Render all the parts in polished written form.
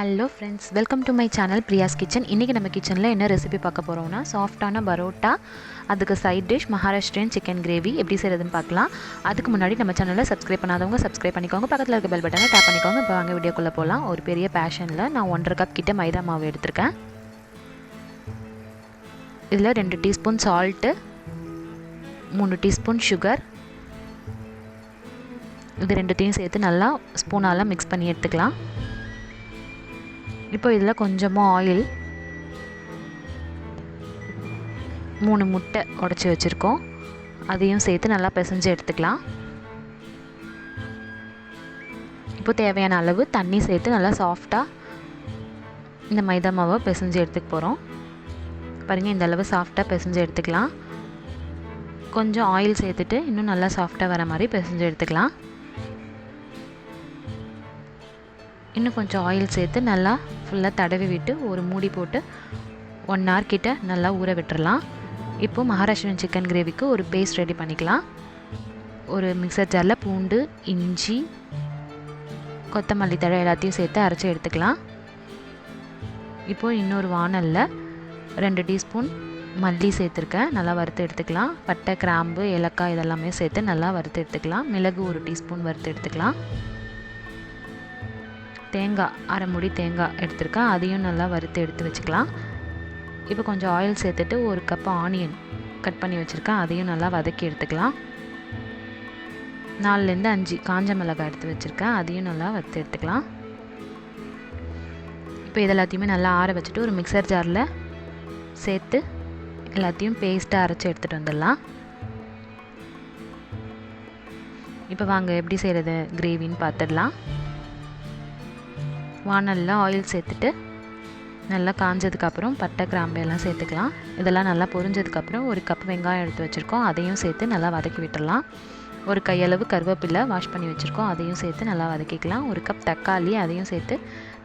Hello friends, welcome to my channel Priya's kitchen. இன்றைக்கி நம்ம கிச்சனில் என்ன ரெசிபி பார்க்க போகிறோம்னா, சாஃப்டான பரோட்டா, அதுக்கு side dish Maharashtrian chicken gravy எப்படி செய்கிறதுன்னு பார்க்கலாம். அதுக்கு முன்னாடி நம்ம சேனலில் சப்ஸ்கிரைப் பண்ணாதவங்க சப்ஸ்கிரைப் பண்ணிக்கோங்க, பக்கத்தில் இருக்க பெல் பட்டனை டேப் பண்ணிக்கோங்க. இப்போ வாங்க வீடியோக்குள்ளே போகலாம். ஒரு பெரிய பேஷனில் நான் 1.5 கப் கிட்ட மைதா மாவு எடுத்திருக்கேன். இதில் 2 டீஸ்பூன் சால்ட்டு, 3 டீஸ்பூன் சுகர், இது ரெண்டுத்தையும் சேர்த்து நல்லா ஸ்பூனால் மிக்ஸ் பண்ணி எடுத்துக்கலாம். இப்போ இதில் கொஞ்சமாக ஆயில், 3 முட்டை உடச்சி வச்சுருக்கோம், அதையும் சேர்த்து நல்லா பிசைஞ்சு எடுத்துக்கலாம். இப்போ தேவையான அளவு தண்ணி சேர்த்து நல்லா சாஃப்டாக இந்த மைதா மாவை பிசைஞ்சு எடுத்துக்க போகிறோம். பாருங்கள், இந்த அளவு சாஃப்டாக பிசைஞ்சு எடுத்துக்கலாம். கொஞ்சம் ஆயில் சேர்த்துட்டு இன்னும் நல்லா சாஃப்டாக வர மாதிரி பிசைஞ்சு எடுத்துக்கலாம். இன்னும் கொஞ்சம் ஆயில் சேர்த்து நல்லா ஃபுல்லாக தடவி விட்டு ஒரு மூடி போட்டு 1 hour கிட்ட நல்லா ஊற விட்டுறலாம். இப்போது மகாராஷ்டிரியன் சிக்கன் கிரேவிக்கு ஒரு பேஸ்ட் ரெடி பண்ணிக்கலாம். ஒரு மிக்சர் ஜாரில் பூண்டு, இஞ்சி, கொத்தமல்லி தழை எல்லாத்தையும் சேர்த்து அரைச்சி எடுத்துக்கலாம். இப்போது இன்னொரு வாணலில் 2 டீஸ்பூன் மல்லி சேர்த்துருக்கேன், நல்லா வறுத்து எடுத்துக்கலாம். பட்டை, கிராம்பு, ஏலக்காய் இதெல்லாமே சேர்த்து நல்லா வறுத்து எடுத்துக்கலாம். மிளகு 1 டீஸ்பூன் வறுத்து எடுத்துக்கலாம். தேங்காய், அரை மூடி தேங்காய் எடுத்துருக்கேன், அதையும் நல்லா வறுத்து எடுத்து வச்சுக்கலாம். இப்போ கொஞ்சம் ஆயில் சேர்த்துட்டு 1 கப் ஆனியன் கட் பண்ணி வச்சுருக்கேன், அதையும் நல்லா வதக்கி எடுத்துக்கலாம். 4லேருந்து 5 காஞ்ச மிளகாய் எடுத்து வச்சுருக்கேன், அதையும் நல்லா வறுத்து எடுத்துக்கலாம். இப்போ இது எல்லாத்தையுமே நல்லா ஆற வச்சுட்டு ஒரு மிக்சர் ஜாரில் சேர்த்து எல்லாத்தையும் பேஸ்ட்டாக அரைச்சி எடுத்துகிட்டு வந்துடலாம். இப்போ வாங்க எப்படி செய்கிறது கிரேவின்னு பார்த்துடலாம். வாணலில் ஆயில் சேர்த்துட்டு நல்லா காஞ்சதுக்கப்புறம் பட்டை, கிராம்பு எல்லாம் சேர்த்துக்கலாம். இதெல்லாம் நல்லா பொரிஞ்சதுக்கப்புறம் 1 கப் வெங்காயம் எடுத்து வச்சுருக்கோம், அதையும் சேர்த்து நல்லா வதக்கி விட்டுடலாம். ஒரு கையளவு கருவேப்பிலை வாஷ் பண்ணி வச்சுருக்கோம், அதையும் சேர்த்து நல்லா வதக்கிக்கலாம். 1 கப் தக்காளி, அதையும் சேர்த்து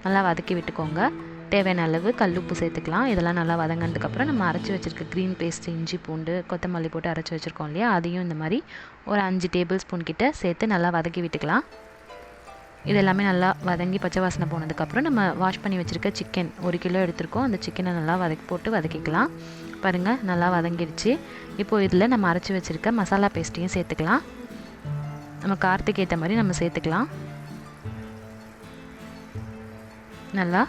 நல்லா வதக்கி விட்டுக்கோங்க. தேவையான அளவு கல்லுப்பு சேர்த்துக்கலாம். இதெல்லாம் நல்லா வதங்கினதுக்கப்புறம் நம்ம அரைச்சி வச்சுருக்க க்ரீன் பேஸ்ட், இஞ்சி, பூண்டு, கொத்தமல்லி போட்டு அரைச்சி வச்சுருக்கோம் இல்லையா, அதையும் இந்த மாதிரி ஒரு 5 டேபிள் ஸ்பூன் கிட்ட சேர்த்து நல்லா வதக்கி விட்டுக்கலாம். இது எல்லாமே நல்லா வதங்கி பச்சை வாசனை போனதுக்கப்புறம் நம்ம வாஷ் பண்ணி வச்சுருக்க சிக்கன் 1 கிலோ எடுத்துருக்கோம், அந்த சிக்கனை நல்லா வதக்கிக்கலாம். பாருங்கள், நல்லா வதங்கிடுச்சு. இப்போது இதில் நம்ம அரைச்சி வச்சுருக்க மசாலா பேஸ்ட்டையும் சேர்த்துக்கலாம். நம்ம காரத்துக்கு ஏற்ற மாதிரி நம்ம சேர்த்துக்கலாம். நல்லா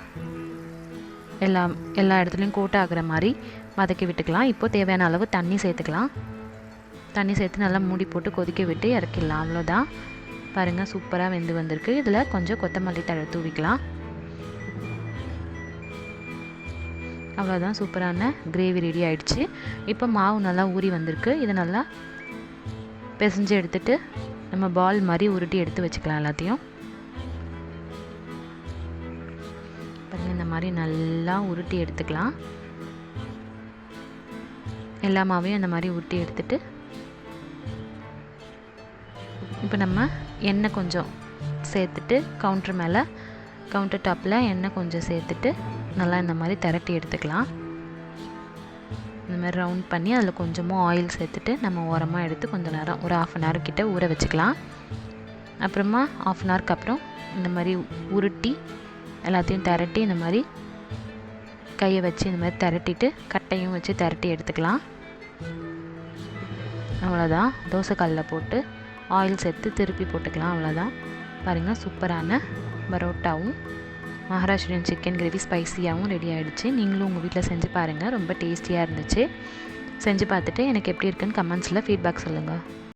எல்லா இடத்துலையும் கோட் ஆகிற மாதிரி வதக்கி விட்டுக்கலாம். இப்போது தேவையான அளவு தண்ணி சேர்த்துக்கலாம். தண்ணி சேர்த்து நல்லா மூடி போட்டு கொதிக்க விட்டு இறக்கிடலாம். அவ்வளோதான். பாருங்கள், சூப்பராக வெந்து வந்திருக்கு. இதில் கொஞ்சம் கொத்தமல்லி தழை தூவிக்கலாம். அவ்வளோதான், சூப்பரான கிரேவி ரெடி ஆகிடுச்சு. இப்போ மாவு நல்லா ஊறி வந்திருக்கு. இதை நல்லா பிசைஞ்சு எடுத்துகிட்டு நம்ம பால் மாதிரி உருட்டி எடுத்து வச்சுக்கலாம். எல்லாத்தையும் பாருங்கள், இந்த மாதிரி நல்லா உருட்டி எடுத்துக்கலாம். எல்லா மாவையும் அந்த மாதிரி உருட்டி எடுத்துகிட்டு இப்போ நம்ம எண்ணெய் கொஞ்சம் சேர்த்துட்டு கவுண்டர் டாப்பில் எண்ணெய் கொஞ்சம் சேர்த்துட்டு நல்லா இந்த மாதிரி திரட்டி எடுத்துக்கலாம். இந்த மாதிரி ரவுண்ட் பண்ணி அதில் கொஞ்சமாக ஆயில் சேர்த்துட்டு நம்ம ஓரமாக எடுத்து கொஞ்சம் நேரம் ஒரு 1/2 hour கிட்ட ஊற வச்சுக்கலாம். அப்புறமா 1/2 hourக்கு அப்புறம் இந்த மாதிரி உருட்டி எல்லாத்தையும் திரட்டி இந்த மாதிரி கையை வச்சு இந்த மாதிரி திரட்டிட்டு கட்டையும் வச்சு திரட்டி எடுத்துக்கலாம். அவ்வளோதான், தோசைக்கல்லில் போட்டு ஆயில் சேர்த்து திருப்பி போட்டுக்கலாம். அவ்வளோதான். பாருங்கள், சூப்பரான பரோட்டாவும் மகாராஷ்டிரியன் சிக்கன் கிரேவி ஸ்பைசியாகவும் ரெடி ஆகிடுச்சு. நீங்களும் உங்கள் வீட்டில் செஞ்சு பாருங்கள், ரொம்ப டேஸ்டியாக இருந்துச்சு. செஞ்சு பார்த்துட்டு எனக்கு எப்படி இருக்குன்னு கமெண்ட்ஸில் ஃபீட்பேக் சொல்லுங்கள்.